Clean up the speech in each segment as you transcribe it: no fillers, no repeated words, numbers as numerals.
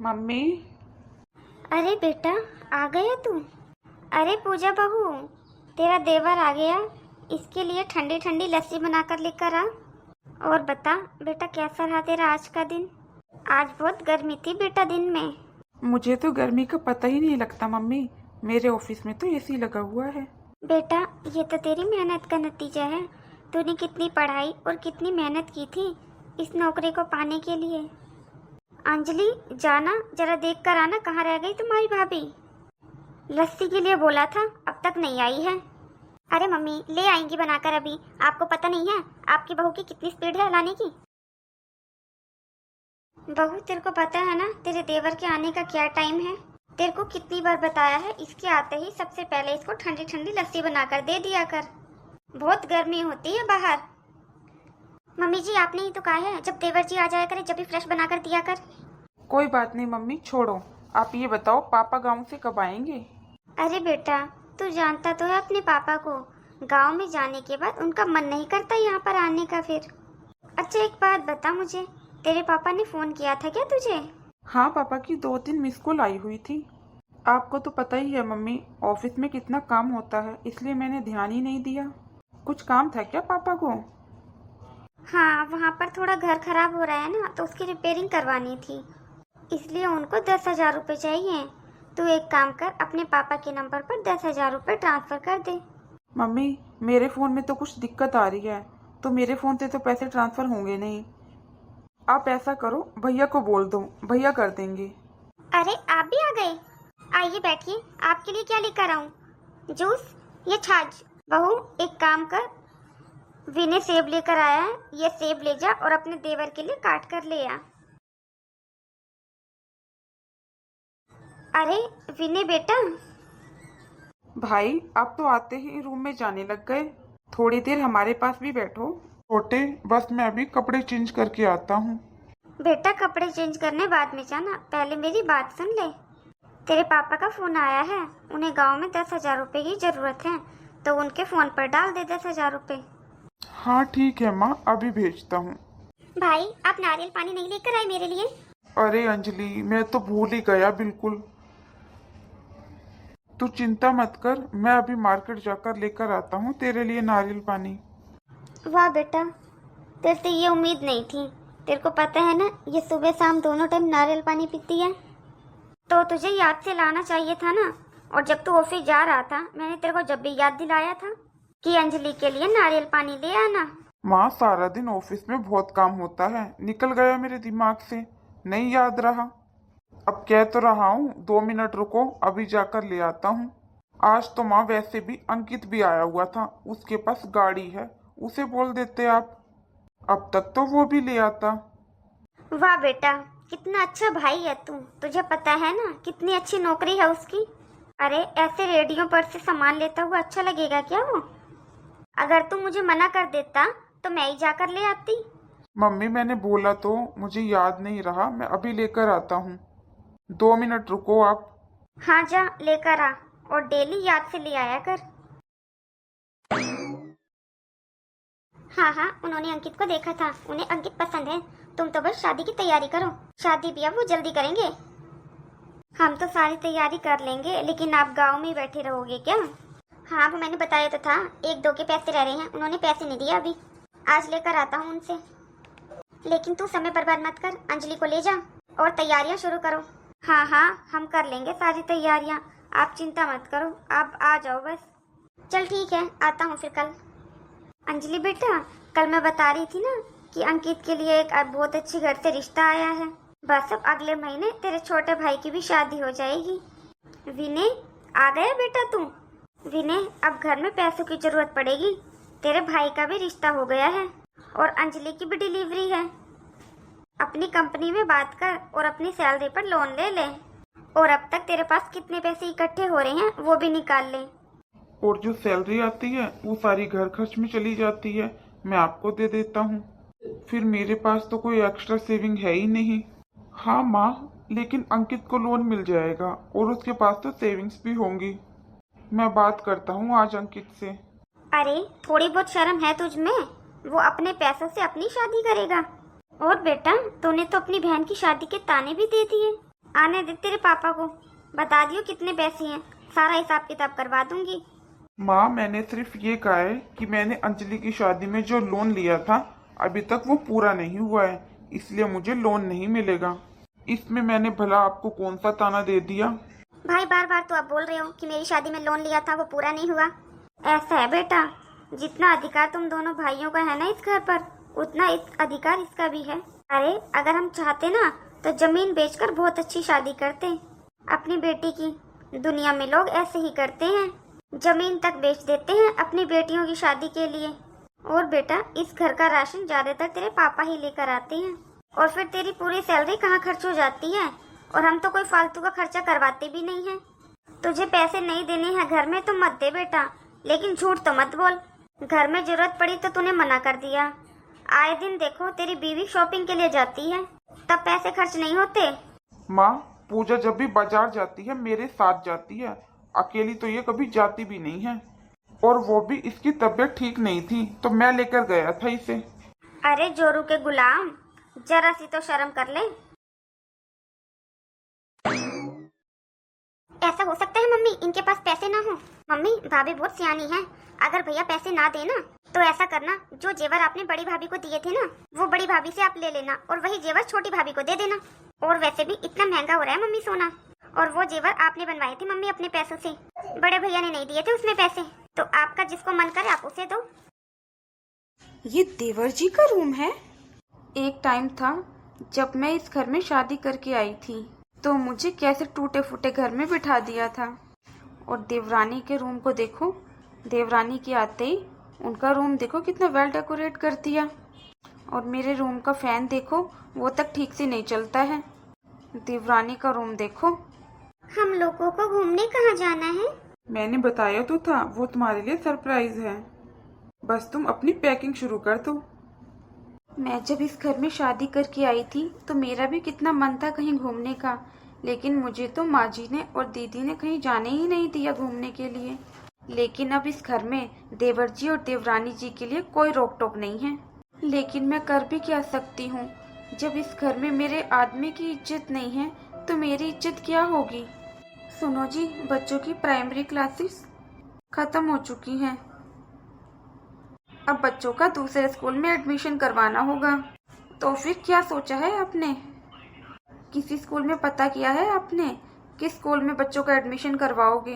Mummy. अरे बेटा, आ गया तू। अरे पूजा बहू, तेरा देवर आ गया। इसके लिए ठंडी ठंडी लस्सी बनाकर लेकर आ। और बता बेटा, कैसा रहा तेरा आज का दिन? आज बहुत गर्मी थी बेटा दिन में। मुझे तो गर्मी का पता ही नहीं लगता मम्मी। मेरे ऑफिस में तो एसी लगा हुआ है। बेटा, ये तो तेरी मेहनत का नतीजा है। तूने कितनी पढ़ाई और कितनी मेहनत की थी इस नौकरी को पाने के लिए। अंजलि, जाना जरा देख कर आना, कहाँ रह गई तुम्हारी भाभी? लस्सी के लिए बोला था, अब तक नहीं आई है। अरे मम्मी, ले आएंगी बनाकर अभी। आपको पता नहीं है आपकी बहू की कितनी स्पीड है लाने की? बहू, तेरे को पता है ना तेरे देवर के आने का क्या टाइम है? तेरे को कितनी बार बताया है, इसके आते ही सबसे पहले इसको ठंडी ठंडी लस्सी बनाकर दे दिया कर। बहुत गर्मी होती है बाहर। मम्मी जी, आपने ही तो कहा है जब देवर जी आ जाया करे जब भी फ्रेश बनाकर दिया कर। कोई बात नहीं मम्मी, छोड़ो। आप ये बताओ, पापा गांव से कब आएंगे? अरे बेटा, तू जानता तो है अपने पापा को। गांव में जाने के बाद उनका मन नहीं करता यहाँ पर आने का फिर। अच्छा एक बात बता मुझे, तेरे पापा ने फोन किया था क्या तुझे? हाँ, पापा की 2-3 मिस कॉल आई हुई थी। आपको तो पता ही है मम्मी, ऑफिस में कितना काम होता है, इसलिए मैंने ध्यान ही नहीं दिया। कुछ काम था क्या पापा को? हाँ, वहाँ पर थोड़ा घर खराब हो रहा है ना, तो उसकी रिपेयरिंग करवानी थी, इसलिए उनको 10,000 रुपये चाहिए। तू एक काम कर, अपने पापा के नंबर पर 10,000 रुपये ट्रांसफर कर दे। मम्मी, मेरे फोन में तो कुछ दिक्कत आ रही है, तो मेरे फोन से तो पैसे ट्रांसफर होंगे नहीं। आप ऐसा करो, भैया को बोल दो, भैया कर देंगे। अरे आप भी आ गए? आइए बैठिए, आपके लिए क्या लेकर आऊं? जूस या छाछ? बहू एक काम कर, विनय सेब लेकर आया है, ये सेब ले जा और अपने देवर के लिए काट कर ले आ। अरे विनय बेटा। भाई, आप तो आते ही रूम में जाने लग गए। थोड़ी देर हमारे पास भी बैठो। छोटे, बस मैं अभी कपड़े चेंज करके आता हूँ। बेटा कपड़े चेंज करने बाद में जाना, पहले मेरी बात सुन ले। तेरे पापा का फोन आया है, उन्हें गांव में 10,000 रुपए की जरूरत है, तो उनके फोन पर डाल दे 10,000 रुपए। हाँ ठीक है माँ, अभी भेजता हूँ। भाई आप नारियल पानी नहीं लेकर आए मेरे लिए? अरे अंजलि, मैं तो भूल ही गया बिल्कुल। तू चिंता मत कर, मैं अभी मार्केट जाकर लेकर आता हूँ तेरे लिए नारियल पानी। वाह बेटा, तेरे से ये उम्मीद नहीं थी। तेरे को पता है ना, ये सुबह शाम दोनों टाइम नारियल पानी पीती है, तो तुझे याद से लाना चाहिए था ना। और जब तू ऑफिस जा रहा था, मैंने तेरे को जब भी याद दिलाया था कि अंजलि के लिए नारियल पानी ले आना। माँ, सारा दिन ऑफिस में बहुत काम होता है, निकल गया मेरे दिमाग से, नहीं याद रहा। अब कह तो रहा हूँ, 2 मिनट रुको, अभी जाकर ले आता हूँ। आज तो माँ वैसे भी अंकित भी आया हुआ था, उसके पास गाड़ी है, उसे बोल देते आप, अब तक तो वो भी ले आता। वाह बेटा, कितना अच्छा भाई है तू। तुझे पता है ना कितनी अच्छी नौकरी है उसकी। अरे ऐसे रेडियो पर से सामान लेता हुआ अच्छा लगेगा क्या वो? अगर तू मुझे मना कर देता तो मैं ही जाकर ले आती। मम्मी, मैंने बोला तो, मुझे याद नहीं रहा, मैं अभी लेकर आता हूँ। 2 मिनट रुको आप। हाँ जा लेकर आ, और डेली याद से ले आया कर। हाँ हाँ, उन्होंने अंकित को देखा था, उन्हें अंकित पसंद है। तुम तो बस शादी की तैयारी करो, शादी भी अब वो जल्दी करेंगे। हम तो सारी तैयारी कर लेंगे, लेकिन आप गांव में ही बैठे रहोगे क्या? हाँ, वो मैंने बताया तो था, 1-2 के पैसे रह रहे हैं, उन्होंने पैसे नहीं दिए अभी। आज लेकर आता हूँ उनसे। लेकिन तू समय बर्बाद मत कर, अंजलि को ले जा और तैयारियां शुरू करो। हाँ हाँ, हम कर लेंगे सारी तैयारियां, आप चिंता मत करो, आप आ जाओ बस। चल ठीक है, आता हूँ फिर कल। अंजलि बेटा, कल मैं बता रही थी ना कि अंकित के लिए एक बहुत अच्छी घर से रिश्ता आया है। बस अब अगले महीने तेरे छोटे भाई की भी शादी हो जाएगी। विनय, आ गया बेटा तू? विनय, अब घर में पैसों की जरूरत पड़ेगी। तेरे भाई का भी रिश्ता हो गया है और अंजलि की भी डिलीवरी है। अपनी कंपनी में बात कर और अपनी सैलरी पर लोन ले ले, और अब तक तेरे पास कितने पैसे इकट्ठे हो रहे हैं वो भी निकाल ले। और जो सैलरी आती है वो सारी घर खर्च में चली जाती है, मैं आपको दे देता हूँ। फिर मेरे पास तो कोई एक्स्ट्रा सेविंग है ही नहीं। हाँ माँ, लेकिन अंकित को लोन मिल जाएगा और उसके पास तो सेविंग्स भी होंगी। मैं बात करता हूँ आज अंकित से। अरे थोड़ी बहुत शर्म है तुझ में? वो अपने पैसों से अपनी शादी करेगा। और बेटा, तूने तो अपनी बहन की शादी के ताने भी दे दिए। आने दे तेरे पापा को, बता दियो कितने पैसे हैं, सारा हिसाब किताब करवा दूंगी। माँ, मैंने सिर्फ ये कहा है कि मैंने अंजलि की शादी में जो लोन लिया था अभी तक वो पूरा नहीं हुआ है, इसलिए मुझे लोन नहीं मिलेगा। इसमें मैंने भला आपको कौन सा ताना दे दिया? भाई बार बार तो आप बोल रहे हो कि मेरी शादी में लोन लिया था वो पूरा नहीं हुआ। ऐसा है बेटा, जितना अधिकार तुम दोनों भाइयों का है ना इस घर पर, उतना इस अधिकार इसका भी है। अरे अगर हम चाहते ना तो जमीन बेचकर बहुत अच्छी शादी करते अपनी बेटी की। दुनिया में लोग ऐसे ही करते हैं, जमीन तक बेच देते हैं अपनी बेटियों की शादी के लिए। और बेटा, इस घर का राशन ज्यादातर तेरे पापा ही लेकर आते हैं, और फिर तेरी पूरी सैलरी कहाँ खर्च हो जाती है। और हम तो कोई फालतू का खर्चा करवाते भी नहीं हैं। तुझे पैसे नहीं देने हैं घर में तो मत दे बेटा, लेकिन झूठ तो मत बोल। घर में जरूरत पड़ी तो तूने मना कर दिया। आए दिन देखो तेरी बीवी शॉपिंग के लिए जाती है, तब पैसे खर्च नहीं होते। माँ, पूजा जब भी बाजार जाती है मेरे साथ जाती है, अकेली तो ये कभी जाती भी नहीं है। और वो भी इसकी तबीयत ठीक नहीं थी तो मैं लेकर गया था इसे। अरे जोरू के गुलाम, जरा सी तो शर्म कर ले। ऐसा हो सकता है मम्मी इनके पास पैसे ना हो? मम्मी, भाभी बहुत सियानी है, अगर भैया पैसे ना देना तो ऐसा करना, जो जेवर आपने बड़ी भाभी को दिए थे ना वो बड़ी भाभी से आप ले लेना, और वही जेवर छोटी भाभी को दे देना। और वैसे भी इतना महंगा हो रहा है मम्मी सोना, और वो जेवर आपने बनवाए थे मम्मी अपने पैसों से, बड़े भैया ने नहीं दिए थे उसमें पैसे, तो आपका जिसको मन करे आप उसे दो। ये देवर जी का रूम है। एक टाइम था जब मैं इस घर में शादी करके आई थी तो मुझे कैसे टूटे फूटे घर में बिठा दिया था। और देवरानी के रूम को देखो, देवरानी के आते ही उनका रूम देखो कितना वेल डेकोरेट कर दिया। और मेरे रूम का फैन देखो, वो तक ठीक से नहीं चलता है। देवरानी का रूम देखो। हम लोगों को घूमने कहाँ जाना है? मैंने बताया तो था, वो तुम्हारे लिए सरप्राइज है, बस तुम अपनी पैकिंग शुरू कर दो। मैं जब इस घर में शादी करके आई थी तो मेरा भी कितना मन था कहीं घूमने का, लेकिन मुझे तो माँ जी ने और दीदी ने कहीं जाने ही नहीं दिया घूमने के लिए। लेकिन अब इस घर में देवर जी और देवरानी जी के लिए कोई रोक टोक नहीं है। लेकिन मैं कर भी क्या सकती हूँ, जब इस घर में मेरे आदमी की इज्जत नहीं है तो मेरी इज्जत क्या होगी। सुनो जी, बच्चों की प्राइमरी क्लासेस खत्म हो चुकी हैं, अब बच्चों का दूसरे स्कूल में एडमिशन करवाना होगा। तो फिर क्या सोचा है आपने? किसी स्कूल में पता किया है आपने किस स्कूल में बच्चों का एडमिशन करवाओगे?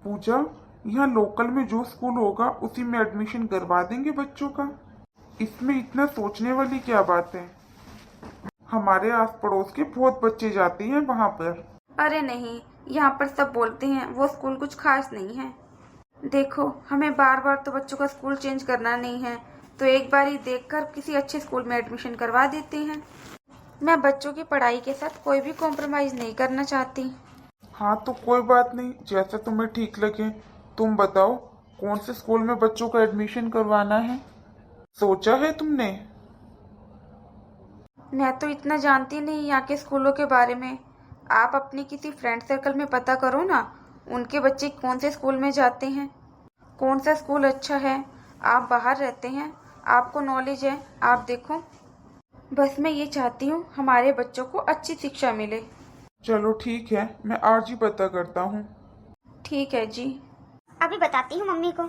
पूजा, यहाँ लोकल में जो स्कूल होगा उसी में एडमिशन करवा देंगे बच्चों का, इसमें इतना सोचने वाली क्या बात है। हमारे आस पड़ोस के बहुत बच्चे जाते हैं वहाँ पर। अरे नहीं, यहाँ पर सब बोलते हैं वो स्कूल कुछ खास नहीं है। देखो, हमें बार बार तो बच्चों का स्कूल चेंज करना नहीं है, तो एक बार ही देखकर किसी अच्छे स्कूल में एडमिशन करवा देते हैं। मैं बच्चों की पढ़ाई के साथ कोई भी कॉम्प्रोमाइज नहीं करना चाहती। हाँ तो कोई बात नहीं, जैसा तुम्हें ठीक लगे। तुम बताओ कौन से स्कूल में बच्चों का एडमिशन करवाना है, सोचा है तुमने? मैं तो इतना जानती नहीं यहाँ के स्कूलों के बारे में। आप अपनी किसी फ्रेंड सर्कल में पता करो ना, उनके बच्चे कौन से स्कूल में जाते हैं, कौन सा स्कूल अच्छा है। आप बाहर रहते हैं, आपको नॉलेज है, आप देखो। बस मैं ये चाहती हूँ हमारे बच्चों को अच्छी शिक्षा मिले। चलो ठीक है, मैं आज ही पता करता हूँ। ठीक है जी। अभी बताती हूँ मम्मी को।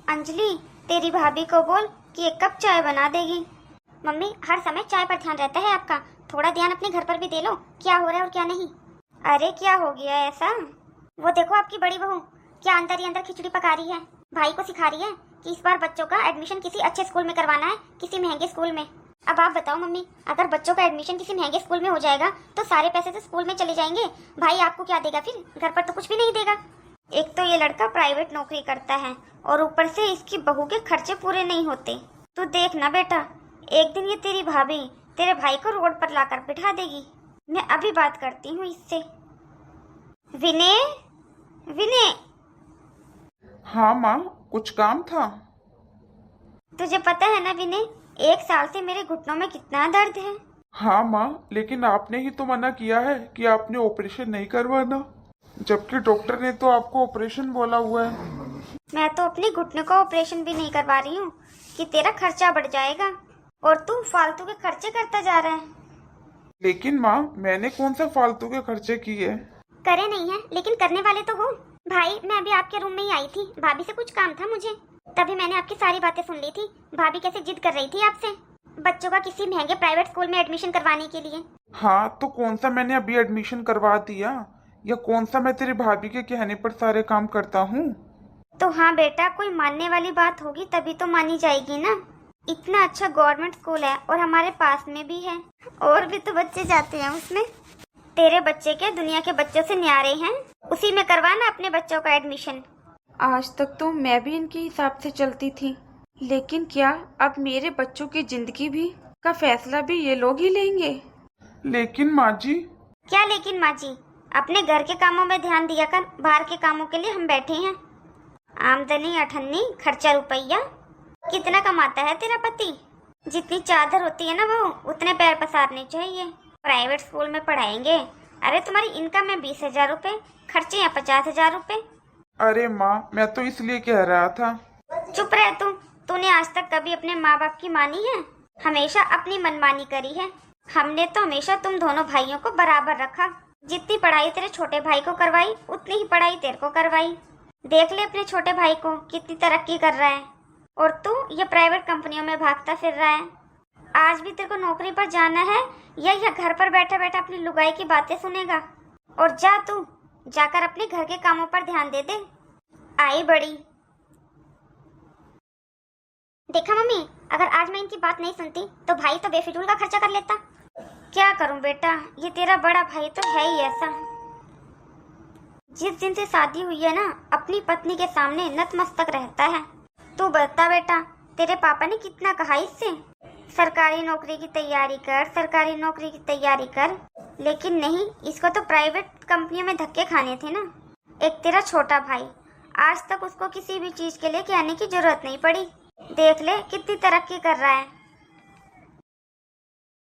अंजलि, तेरी भाभी को बोल कि 1 कप चाय बना देगी। मम्मी, हर समय चाय पर ध्यान रहता है आपका, थोड़ा ध्यान अपने घर पर भी दे लो, क्या हो रहा है और क्या नहीं। अरे क्या हो गया ऐसा? वो देखो आपकी बड़ी बहू क्या अंदर ही अंदर खिचड़ी पका रही है, भाई को सिखा रही है कि इस बार बच्चों का एडमिशन किसी अच्छे स्कूल में करवाना है, किसी महंगे स्कूल में। अब आप बताओ मम्मी, अगर बच्चों का एडमिशन किसी महंगे स्कूल में हो जाएगा तो सारे पैसे तो स्कूल में चले जाएंगे, भाई आपको क्या देगा फिर? घर पर तो कुछ भी नहीं देगा। एक तो ये लड़का प्राइवेट नौकरी करता है और ऊपर से इसकी बहू के खर्चे पूरे नहीं होते। तू देख ना बेटा, एक दिन ये तेरी भाभी तेरे भाई को रोड पर लाकर बिठा देगी। मैं अभी बात करती हूँ इससे। विनय, विनय। हाँ माँ, कुछ काम था? तुझे पता है ना विनय, 1 साल से मेरे घुटनों में कितना दर्द है। हाँ माँ, लेकिन आपने ही तो मना किया है कि आपने ऑपरेशन नहीं करवाना, जबकि डॉक्टर ने तो आपको ऑपरेशन बोला हुआ है। मैं तो अपने घुटने का ऑपरेशन भी नहीं करवा रही हूँ कि तेरा खर्चा बढ़ जाएगा, और तू फालतू के खर्चे करता जा रहा है। लेकिन माँ, मैंने कौन सा फालतू के खर्चे किए? करे नहीं है, लेकिन करने वाले तो हो। भाई, मैं अभी आपके रूम में ही आई थी, भाभी से कुछ काम था मुझे, तभी मैंने आपकी सारी बातें सुन ली थी। भाभी कैसे जिद कर रही थी आपसे बच्चों का किसी महंगे प्राइवेट स्कूल में एडमिशन करवाने के लिए। हाँ, तो कौन सा मैंने अभी एडमिशन करवा दिया, या कौन सा मैं तेरी भाभी के कहने पर सारे काम करता हूँ? तो हाँ बेटा, कोई मानने वाली बात होगी तभी तो मानी जाएगी ना। इतना अच्छा गवर्नमेंट स्कूल है और हमारे पास में भी है, और भी तो बच्चे जाते हैं उसमें। तेरे बच्चे के दुनिया के बच्चों से न्यारे हैं, उसी में करवाना अपने बच्चों का एडमिशन। आज तक तो मैं भी इनके हिसाब से चलती थी, लेकिन क्या अब मेरे बच्चों की जिंदगी भी का फैसला भी ये लोग ही लेंगे? लेकिन माँ जी। क्या लेकिन माँ जी? अपने घर के कामों में ध्यान दिया कर, बाहर के कामों के लिए हम बैठे हैं। आमदनी अठन्नी, खर्चा रुपया। कितना कमाता है तेरा पति? जितनी चादर होती है ना वो उतने पैर पसारने चाहिए। प्राइवेट स्कूल में पढ़ाएंगे? अरे तुम्हारी इनकम है 20,000 रुपए, खर्चे हैं 50,000 रुपए। अरे माँ, मैं तो इसलिए कह रहा था। चुप रह तू। तूने आज तक कभी अपने माँ बाप की मानी है? हमेशा अपनी मनमानी करी है। हमने तो हमेशा तुम दोनों भाइयों को बराबर रखा। जितनी पढ़ाई तेरे छोटे भाई को करवाई, उतनी ही पढ़ाई तेरे को करवाई। देख ले अपने छोटे भाई को, कितनी तरक्की कर रहा है, और तू ये प्राइवेट कंपनियों में भागता फिर रहा है। आज भी तेरे को नौकरी पर जाना है या घर पर बैठा बैठा अपनी लुगाई की बातें सुनेगा? और जा तू, जाकर अपने घर के कामों पर ध्यान दे दे। आई बड़ी। देखा मम्मी, अगर आज मैं इनकी बात नहीं सुनती तो भाई तो बेफिजूल का खर्चा कर लेता। क्या करूं बेटा, ये तेरा बड़ा भाई तो है ही ऐसा। जिस दिन से शादी हुई है ना, अपनी पत्नी के सामने नतमस्तक रहता है। तू बता बेटा, तेरे पापा ने कितना कहा इससे, सरकारी नौकरी की तैयारी कर, सरकारी नौकरी की तैयारी कर, लेकिन नहीं, इसको तो प्राइवेट कंपनियों में धक्के खाने थे ना। एक तेरा छोटा भाई, आज तक उसको किसी भी चीज के लिए कहने की जरूरत नहीं पड़ी। देख ले कितनी तरक्की कर रहा है।